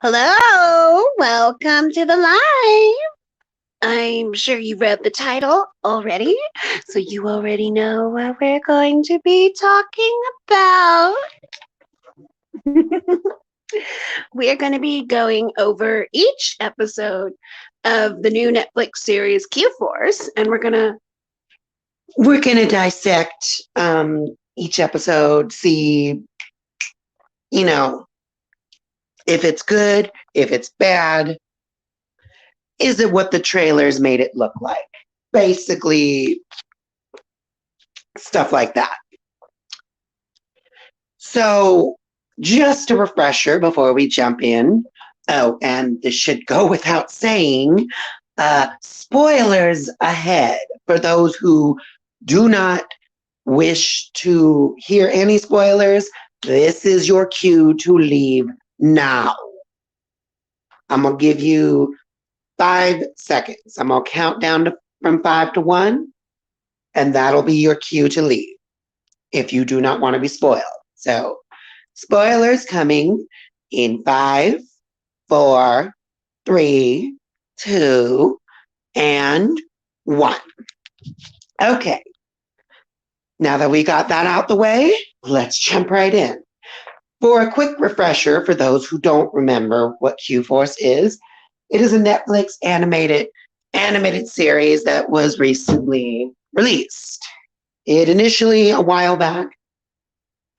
Hello, welcome to the live. I'm sure you read the title already, so you already know what we're going to be talking about. We're going to be going over each episode of the new Netflix series Q Force, and we're gonna dissect each episode, see you know if it's good, if it's bad, is it what the trailers made it look like? Basically, stuff like that. So, just a refresher before we jump in. Oh, and this should go without saying spoilers ahead for those who do not wish to hear any spoilers. This is your cue to leave now. I'm going to give you 5 seconds. I'm going to count down from 5 to 1, and that'll be your cue to leave if you do not want to be spoiled. So, spoilers coming in 5, 4, 3, 2, and 1. Okay. Now that we got that out the way, let's jump right in. For a quick refresher for those who don't remember what Q Force is, it is a Netflix animated series that was recently released. It initially, a while back,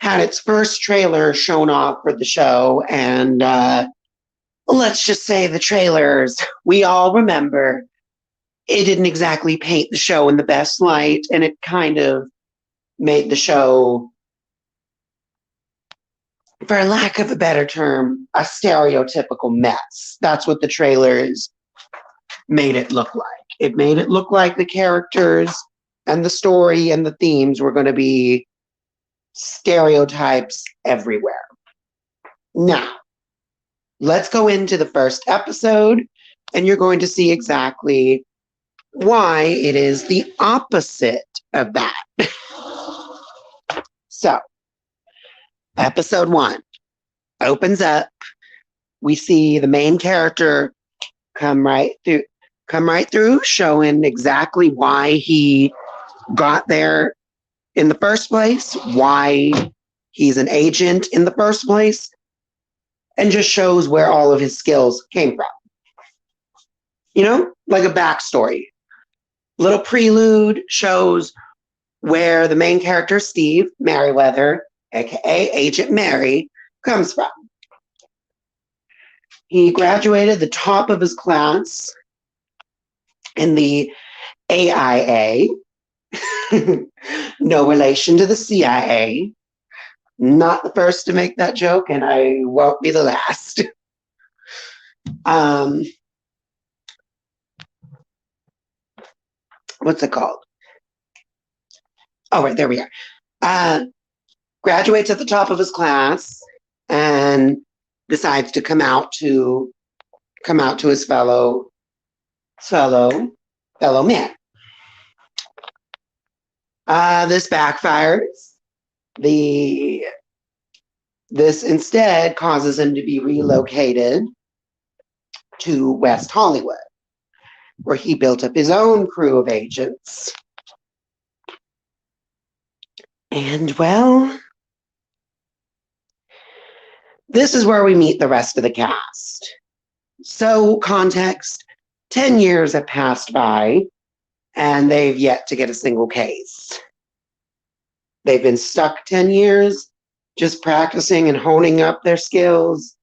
had its first trailer shown off for the show, and let's just say the trailers, we all remember, it didn't exactly paint the show in the best light, and it kind of made the show, for lack of a better term, a stereotypical mess. That's what the trailers made it look like. It made it look like the characters and the story and the themes were going to be stereotypes everywhere. Now, let's go into the first episode, and you're going to see exactly why it is the opposite of that. So, episode 1 opens up. We see the main character come right through, showing exactly why he got there in the first place, why he's an agent in the first place, and just shows where all of his skills came from. Like a backstory. Little prelude shows where the main character, Steve Merriweather, aka Agent Mary, comes from. He graduated the top of his class in the AIA. No relation to the CIA. Not the first to make that joke, and I won't be the last. What's it called? Oh, right, there we are. Graduates at the top of his class and decides to come out to his fellow man. This backfires. This instead causes him to be relocated to West Hollywood, where he built up his own crew of agents. And, well, this is where we meet the rest of the cast. So, context, 10 years have passed by, and they've yet to get a single case. They've been stuck 10 years, just practicing and honing up their skills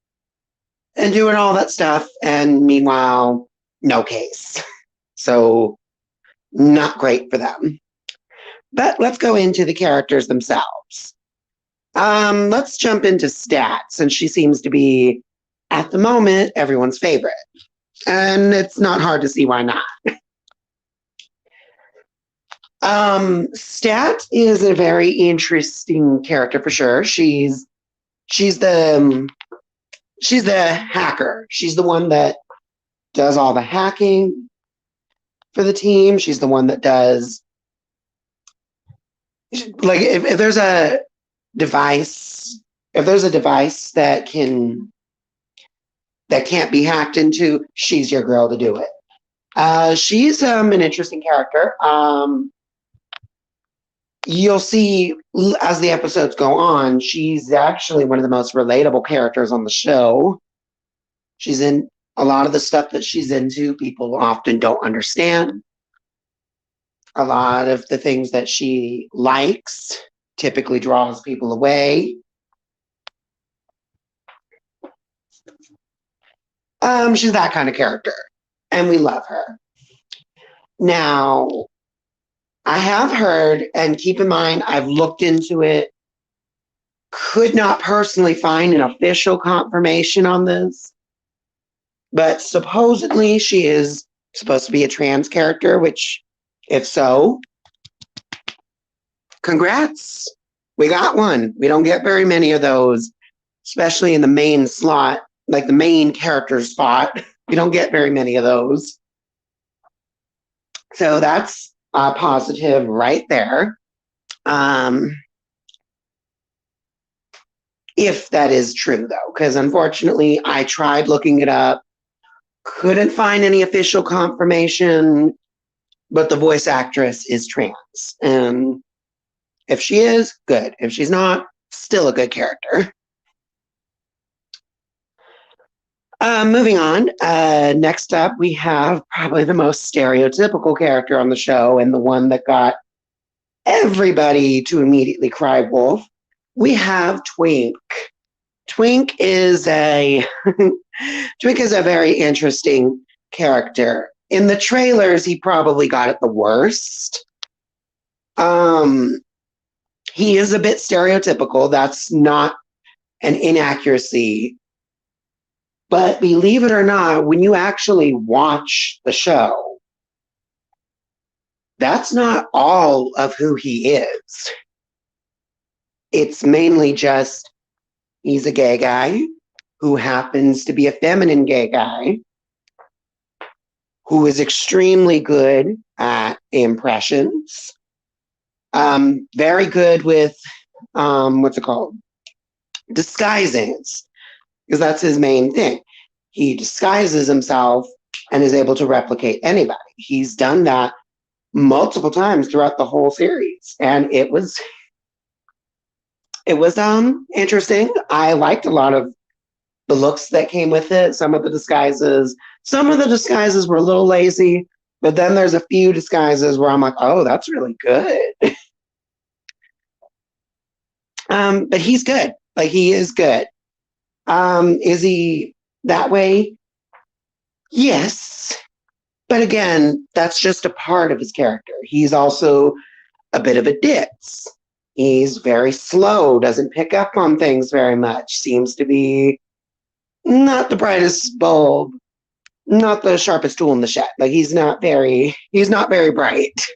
and doing all that stuff, and meanwhile, no case. So, not great for them. But let's go into the characters themselves. Let's jump into Stat, since she seems to be, at the moment, everyone's favorite. And it's not hard to see why not. Stat is a very interesting character for sure. She's the hacker. She's the one that does all the hacking for the team. She's the one that does, like, if there's a device that can that can't be hacked into, she's your girl to do it. She's an interesting character. You'll see as the episodes go on, she's actually one of the most relatable characters on the show. She's in a lot of the stuff that she's into, people often don't understand. A lot of the things that she likes typically draws people away. She's that kind of character, and we love her. Now, I have heard, and keep in mind, I've looked into it, could not personally find an official confirmation on this, but supposedly she is supposed to be a trans character, which, if so, congrats. We got one. We don't get very many of those, especially in the main slot, like the main character spot. We don't get very many of those. So that's a positive right there. If that is true, though, because unfortunately, I tried looking it up, couldn't find any official confirmation, but the voice actress is trans. And if she is, good. If she's not, still a good character. Moving on, next up, we have probably the most stereotypical character on the show and the one that got everybody to immediately cry wolf. We have Twink. Twink is a very interesting character. In the trailers, he probably got it the worst. He is a bit stereotypical. That's not an inaccuracy. But believe it or not, when you actually watch the show, that's not all of who he is. It's mainly just he's a gay guy who happens to be a feminine gay guy who is extremely good at impressions. Very good with, what's it called? Disguises, because that's his main thing. He disguises himself and is able to replicate anybody. He's done that multiple times throughout the whole series, and it was interesting. I liked a lot of the looks that came with it. Some of the disguises were a little lazy, but then there's a few disguises where I'm like, oh, that's really good. But he's good. Like, he is good. Is he that way? Yes. But again, that's just a part of his character. He's also a bit of a ditz. He's very slow, doesn't pick up on things very much, seems to be not the brightest bulb, not the sharpest tool in the shed. Like, he's not very bright.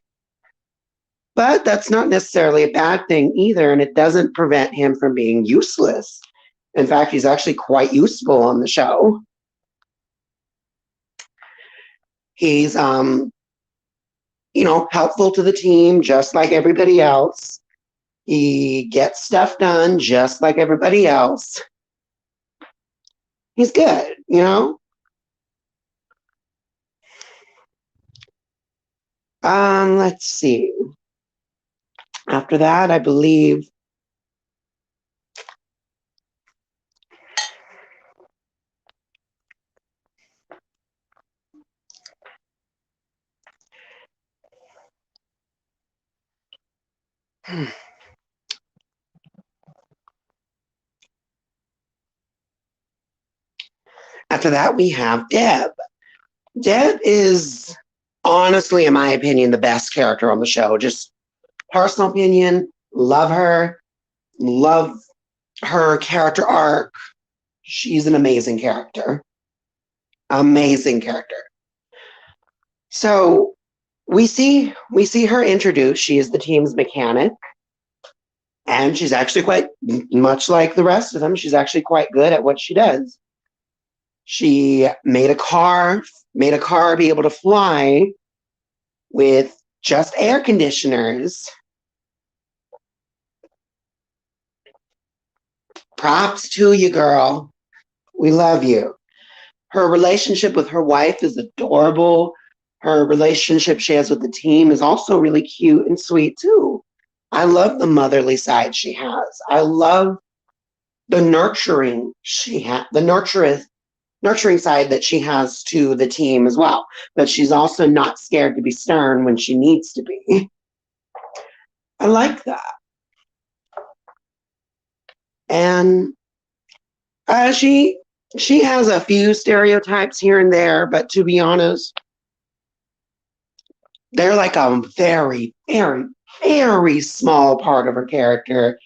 But that's not necessarily a bad thing either, and it doesn't prevent him from being useless. In fact, he's actually quite useful on the show. He's, helpful to the team, just like everybody else. He gets stuff done, just like everybody else. He's good, Let's see. After that, I believe after that, we have Deb. Deb is honestly, in my opinion, the best character on the show. Just personal opinion, love her character arc. She's an amazing character. Amazing character. So we see her introduced. She is the team's mechanic. And she's actually quite much like the rest of them. She's actually quite good at what she does. She made a car be able to fly with just air conditioners. Props to you, girl. We love you. Her relationship with her wife is adorable. Her relationship she has with the team is also really cute and sweet too. I love the motherly side she has. I love the nurturing she has, the nurturing side that she has to the team as well. But she's also not scared to be stern when she needs to be. I like that. And she has a few stereotypes here and there, but to be honest, they're like a very, very, very small part of her character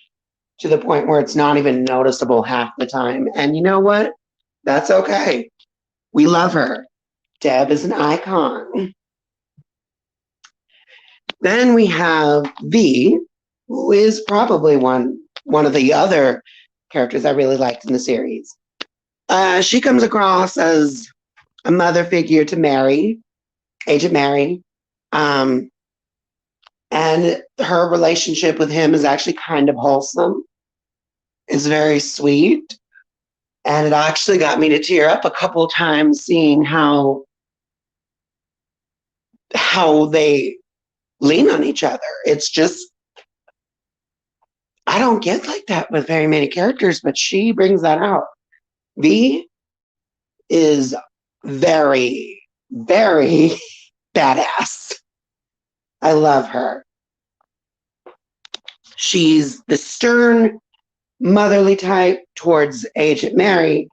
to the point where it's not even noticeable half the time. And you know what? That's okay. We love her. Deb is an icon. Then we have V, who is probably one of the other characters I really liked in the series. She comes across as a mother figure to Mary, Agent Mary. And her relationship with him is actually kind of wholesome. It's very sweet. And it actually got me to tear up a couple times seeing how they lean on each other. It's just, I don't get like that with very many characters, but she brings that out. V is very, very badass. I love her. She's the stern, motherly type towards Agent Mary,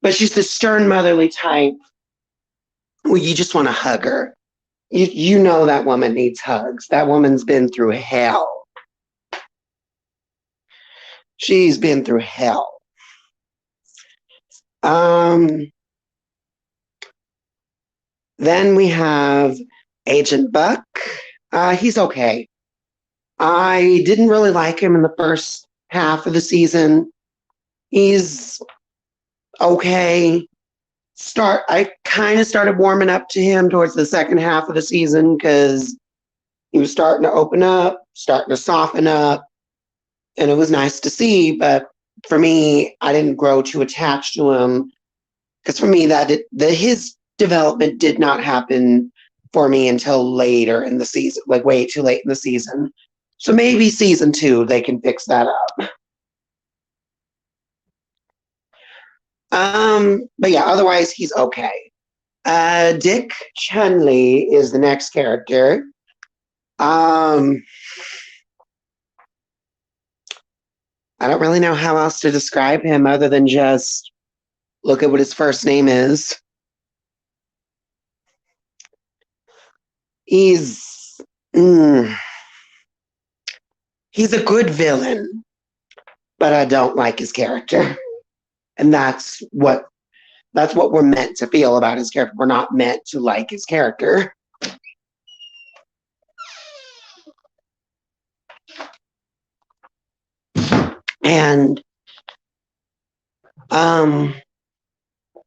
but she's the stern, motherly type where you just want to hug her. You know that woman needs hugs. That woman's been through hell. She's been through hell. Then we have Agent Buck. He's okay. I didn't really like him in the first half of the season. He's okay. I kind of started warming up to him towards the second half of the season because he was starting to open up, starting to soften up, and it was nice to see. But for me, I didn't grow too attached to him because for me, his development did not happen for me until later in the season, like way too late in the season. So maybe season 2, they can fix that up. But yeah, otherwise he's okay. Dick Chunley is the next character. I don't really know how else to describe him other than just look at what his first name is. He's a good villain, but I don't like his character. And that's what we're meant to feel about his character. We're not meant to like his character. And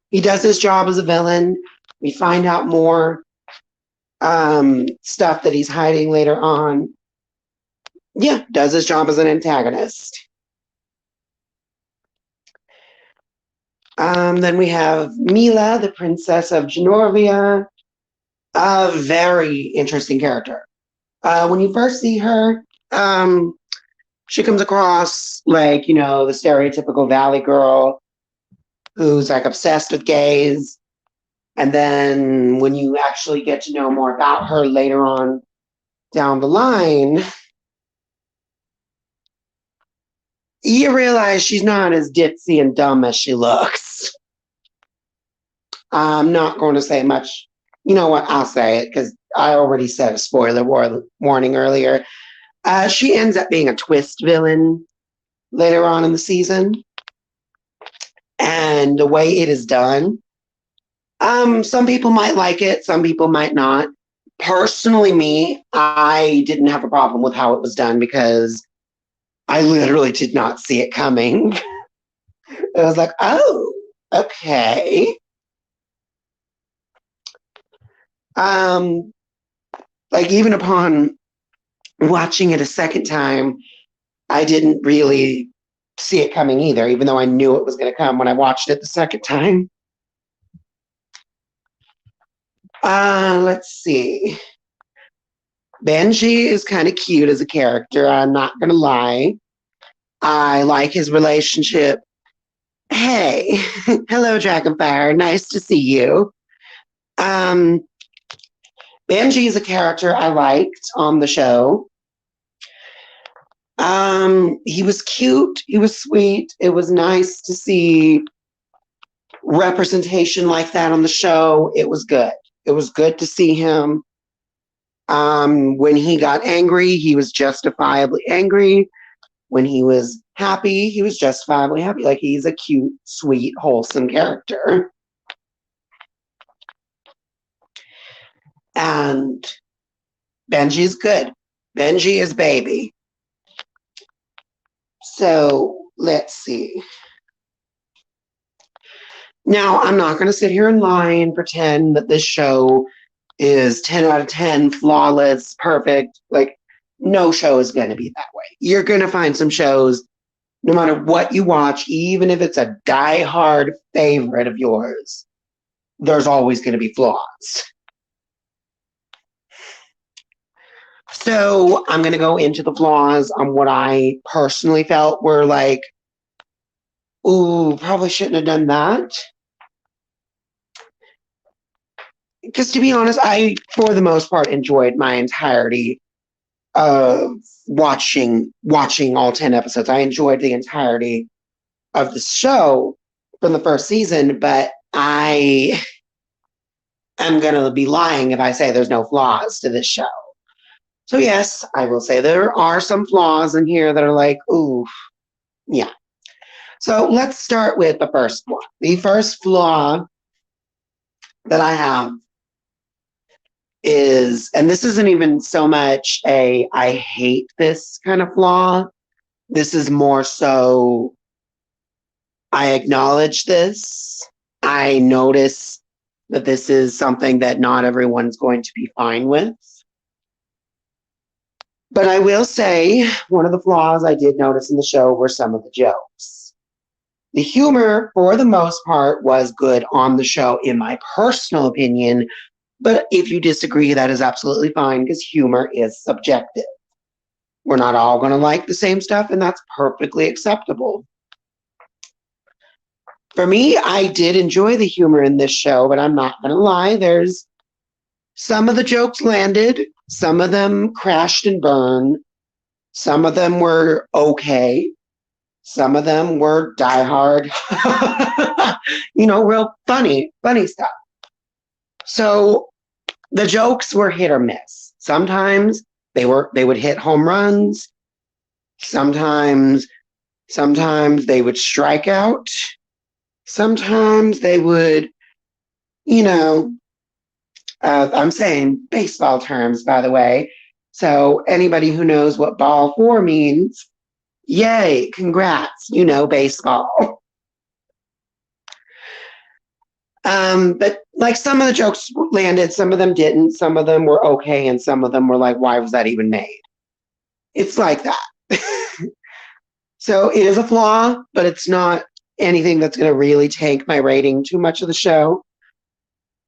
he does his job as a villain. We find out more stuff that he's hiding later on. Yeah, does his job as an antagonist. Then we have Mila, the princess of Genovia. A very interesting character. When you first see her, she comes across like, the stereotypical Valley girl who's like obsessed with gays. And then when you actually get to know more about her later on down the line, you realize she's not as ditzy and dumb as she looks. I'm not going to say much. You know what? I'll say it because I already said a spoiler warning earlier. She ends up being a twist villain later on in the season. And the way it is done, some people might like it, some people might not. Personally, me, I didn't have a problem with how it was done because I literally did not see it coming. I was like, oh, okay. Like even upon watching it a second time, I didn't really see it coming either, even though I knew it was going to come when I watched it the second time. Let's see. Benji is kind of cute as a character. I'm not going to lie. I like his relationship. Hey, hello, Dragonfire. Nice to see you. Um, Benji is a character I liked on the show. He was cute. He was sweet. It was nice to see representation like that on the show. It was good. It was good to see him. When he got angry, he was justifiably angry. When he was happy, he was justifiably happy. Like he's a cute, sweet, wholesome character. And Benji is good. Benji is baby. So let's see. Now, I'm not going to sit here and lie and pretend that this show is 10 out of 10, flawless, perfect. Like, no show is going to be that way. You're going to find some shows, no matter what you watch, even if it's a die-hard favorite of yours, there's always going to be flaws. So I'm going to go into the flaws on what I personally felt were like, ooh, probably shouldn't have done that. Because to be honest, I, for the most part, enjoyed my entirety of watching all 10 episodes. I enjoyed the entirety of the show from the first season, but I am going to be lying if I say there's no flaws to this show. So yes, I will say there are some flaws in here that are like, ooh, yeah. So let's start with the first one. The first flaw that I have is, and this isn't even so much a I hate this kind of flaw. This is more so I acknowledge this. I notice that this is something that not everyone's going to be fine with. But I will say one of the flaws I did notice in the show were some of the jokes. The humor, for the most part, was good on the show, in my personal opinion. But if you disagree, that is absolutely fine because humor is subjective. We're not all going to like the same stuff, and that's perfectly acceptable. For me, I did enjoy the humor in this show, but I'm not going to lie. There's some of the jokes landed, some of them crashed and burned, some of them were okay, some of them were diehard, real funny stuff. So the jokes were hit or miss. Sometimes they would hit home runs. Sometimes they would strike out. Sometimes they would, I'm saying baseball terms, by the way. So anybody who knows what ball four means, yay, congrats, baseball. But like some of the jokes landed, some of them didn't, some of them were okay, and some of them were like, why was that even made? It's like that. So it is a flaw, but it's not anything that's going to really tank my rating too much of the show.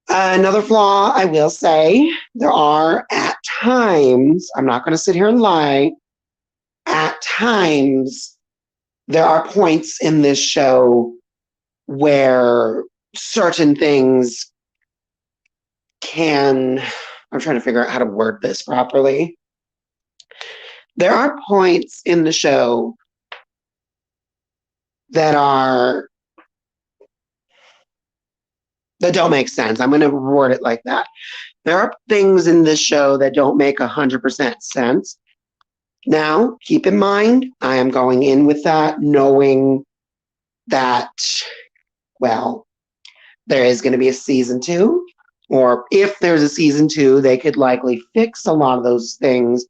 Another flaw, I will say, there are at times, I'm not going to sit here and lie, at times, there are points in this show where certain things I'm trying to figure out how to word this properly. There are points in the show that don't make sense. I'm going to word it like that. There are things in this show that don't make 100% sense. Now, keep in mind, I am going in with that knowing that, well, there is going to be a season 2, or if there's a season 2, they could likely fix a lot of those things.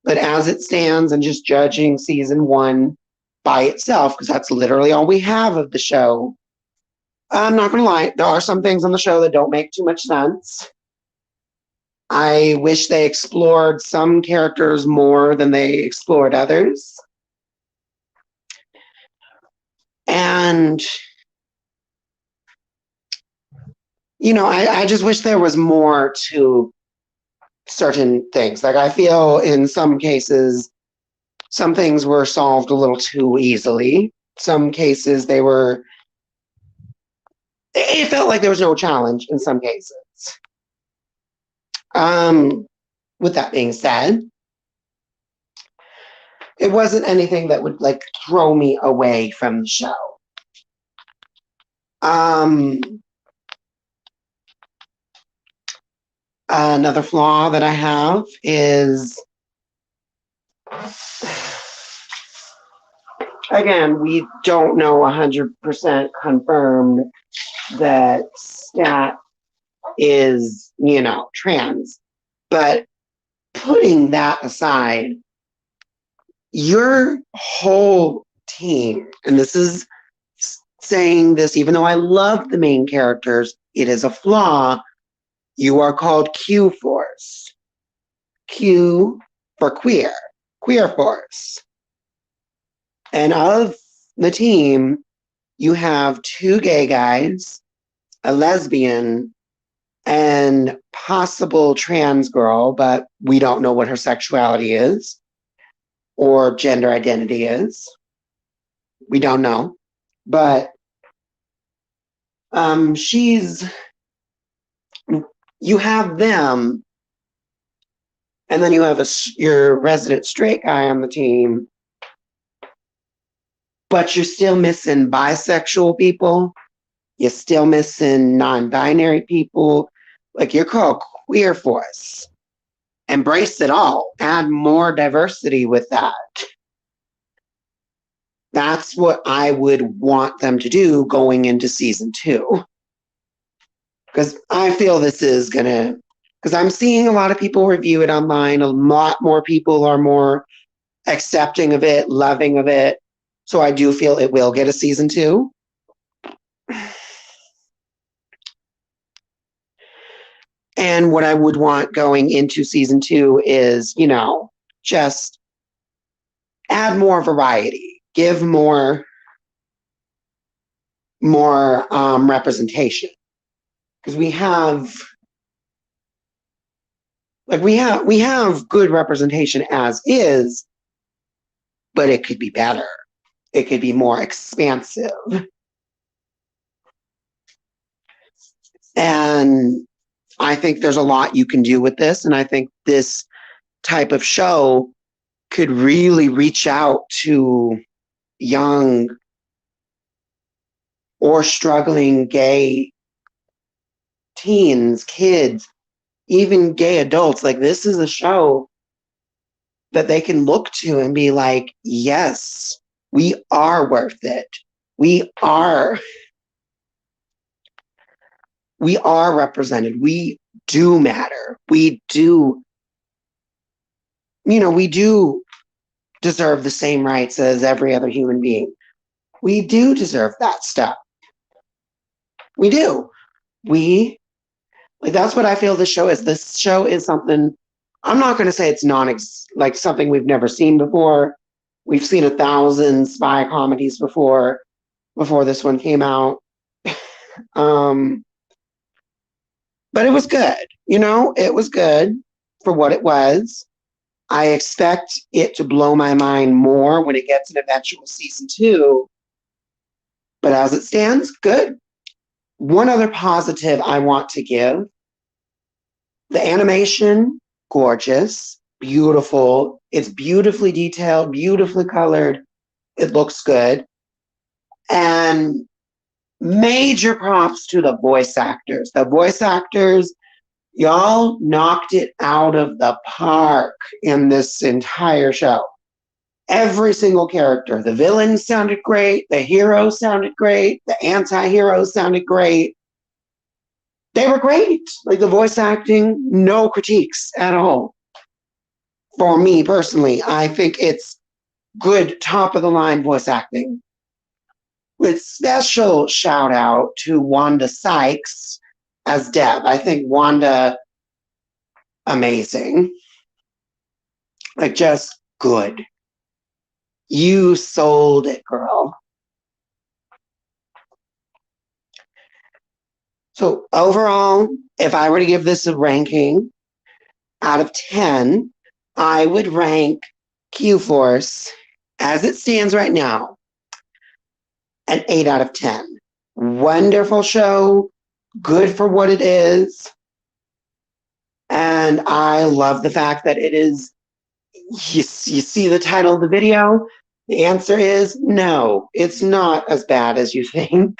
But as it stands, and just judging season 1 by itself, because that's literally all we have of the show, I'm not going to lie, there are some things on the show that don't make too much sense. I wish they explored some characters more than they explored others. And I just wish there was more to certain things. Like, I feel in some cases, some things were solved a little too easily. Some cases, it felt like there was no challenge in some cases. Um, with that being said, it wasn't anything that would like throw me away from the show. Um, Another flaw that I have is, again, we don't know 100% confirmed that Stat is, trans. But putting that aside, your whole team, and this is saying this, even though I love the main characters, it is a flaw. You are called Q Force. Q for queer, queer force. And of the team, you have two gay guys, a lesbian, and possible trans girl, but we don't know what her sexuality is or gender identity is. We don't know. But you have them, and then you have your resident straight guy on the team, but you're still missing bisexual people. You're still missing non-binary people. Like, you're called queer force. Embrace it all. Add more diversity with that. That's what I would want them to do going into season 2. Because I feel this is going to, because I'm seeing a lot of people review it online. A lot more people are more accepting of it, loving of it. So I do feel it will get a season 2. And what I would want going into season 2 is, just add more variety, give more representation. Because we have good representation as is, but it could be better. It could be more expansive. And I think there's a lot you can do with this. And I think this type of show could really reach out to young or struggling gay teens, kids, even gay adults. Like, this is a show that they can look to and be like, yes, we are worth it. We are represented. We do matter. We do deserve the same rights as every other human being. We do deserve that stuff. We do. That's what I feel this show is. This show is something, I'm not going to say it's like something we've never seen before. We've seen 1,000 spy comedies before this one came out. But it was good. It was good for what it was. I expect it to blow my mind more when it gets an eventual season 2. But as it stands, good. One other positive I want to give: the animation, gorgeous, beautiful. It's beautifully detailed, beautifully colored. It looks good. And major props to the voice actors. The voice actors, y'all knocked it out of the park in this entire show. Every single character. The villains sounded great. The heroes sounded great. The anti-heroes sounded great. They were great. Like, the voice acting, no critiques at all. For me personally, I think it's good, top of the line voice acting. With special shout out to Wanda Sykes as Deb. I think Wanda, amazing. Like, just good. You sold it, girl. So overall, if I were to give this a ranking out of 10, I would rank Q-Force, as it stands right now, an 8 out of 10. Wonderful show, good for what it is. And I love the fact that it is, you see the title of the video? The answer is no, it's not as bad as you think.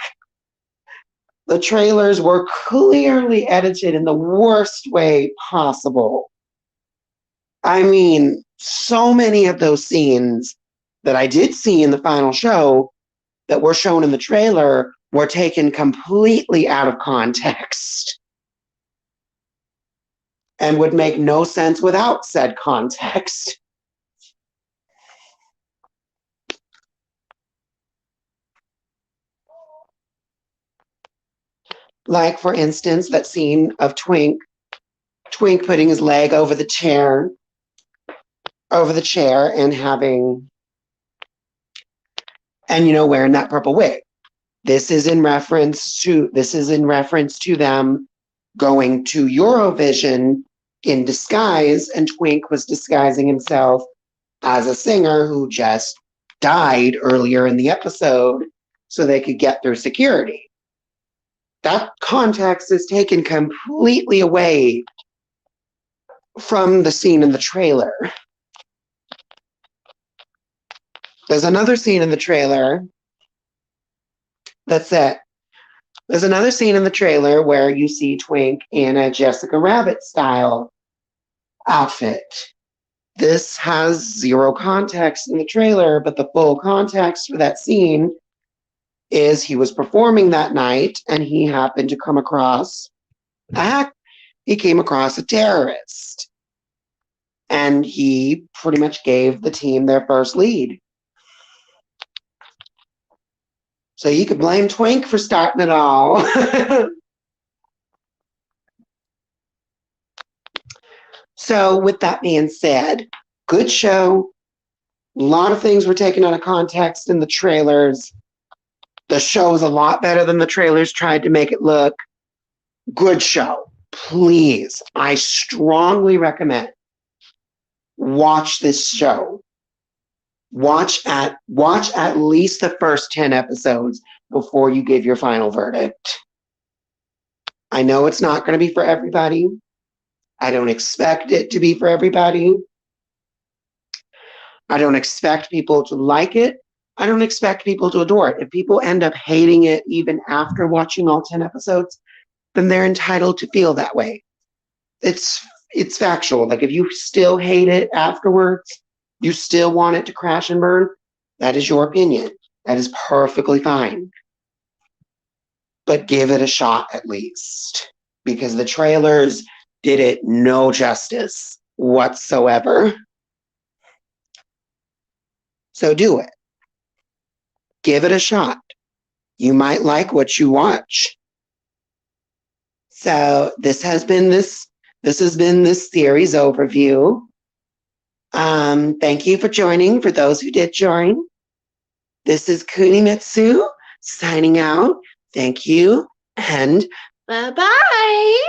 The trailers were clearly edited in the worst way possible. I mean, so many of those scenes that I did see in the final show that were shown in the trailer were taken completely out of context and would make no sense without said context. Like, for instance, that scene of Twink putting his leg over the chair and having, and wearing that purple wig. This is in reference to them going to Eurovision in disguise, and Twink was disguising himself as a singer who just died earlier in the episode so they could get through security. That context is taken completely away from the scene in the trailer. There's another scene in the trailer There's another scene in the trailer where you see Twink in a Jessica Rabbit style outfit. This has zero context in the trailer, but the full context for that scene is he was performing that night and he happened to come across he came across a terrorist. And he pretty much gave the team their first lead. So you could blame Twink for starting it all. So with that being said, good show. A lot of things were taken out of context in the trailers. The show is a lot better than the trailers tried to make it look. Good show. Please, I strongly recommend watch this show. Watch at least the first 10 episodes before you give your final verdict. I know it's not going to be for everybody. I don't expect it to be for everybody. I don't expect people to like it. I don't expect people to adore it. If people end up hating it even after watching all 10 episodes, then they're entitled to feel that way. It's factual. Like, if you still hate it afterwards, you still want it to crash and burn, that is your opinion. That is perfectly fine. But give it a shot at least, because the trailers did it no justice whatsoever. So do it. Give it a shot. You might like what you watch. So this has been this series overview. Thank you for joining, for those who did join. This is Kunimitsu signing out. Thank you, and bye-bye.